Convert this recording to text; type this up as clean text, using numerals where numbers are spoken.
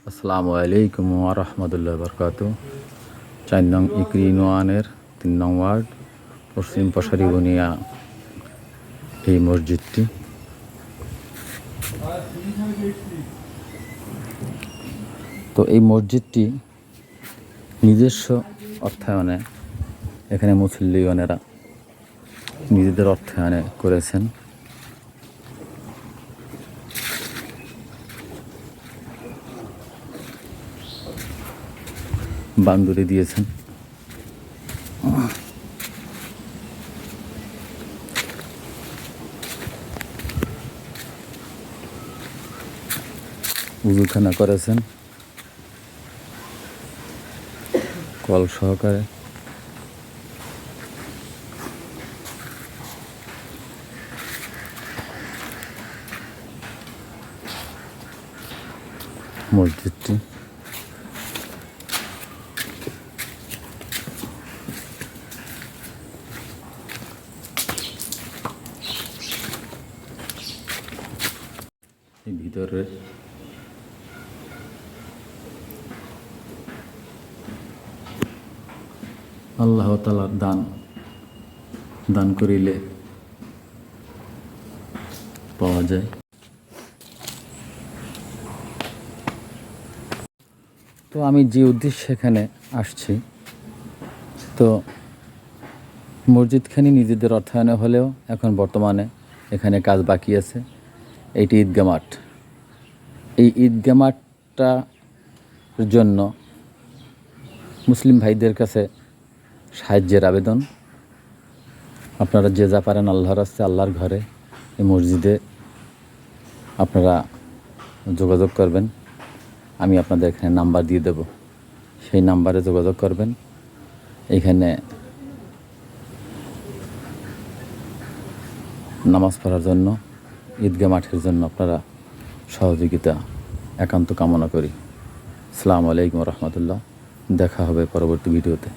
আসসালামু আলাইকুম ওয়া রাহমাতুল্লাহি ওয়া বারাকাতুহু। ৪ নং ইকরি ইউনিয়নের ৩ নং ওয়ার্ড পশ্চিম পশারি বুনিয়া এই মসজিদটি। তো এই মসজিদটি নিজস্ব অর্থায়নে এখানে মুসল্লিগণেরা নিজেদের অর্থায়নে করেছেন। বান্দুরি দিয়েছেন। উজুখানা করেছেন কল সহকারে। মসজিদটি ভিতরে আল্লাহ তাআলার দান করিলে পাওয়া যায়। তো আমি যে উদ্দেশ্যে এখানে আসছি, তো মসজিদখানি নিজেদের অর্থায়নে হলেও এখন বর্তমানে এখানে কাজ বাকি আছে। এইটি ঈদগাহ মাঠ। এই ঈদগাহ মাঠটার জন্য মুসলিম ভাইদের কাছে সাহায্যের আবেদন। আপনারা যে যা পারেন আল্লাহর রাস্তায় আল্লাহর ঘরে এই মসজিদে আপনারা যোগাযোগ করবেন। আমি আপনাদের এখানে নাম্বার দিয়ে দেব, সেই নাম্বারে যোগাযোগ করবেন। এইখানে নামাজ পড়ার জন্য ঈদগাহ মাঠের জন্য আপনারা সহযোগিতা একান্ত কামনা করি। আসসালামু আলাইকুম ওয়া রাহমাতুল্লাহ। দেখা হবে পরবর্তী ভিডিওতে।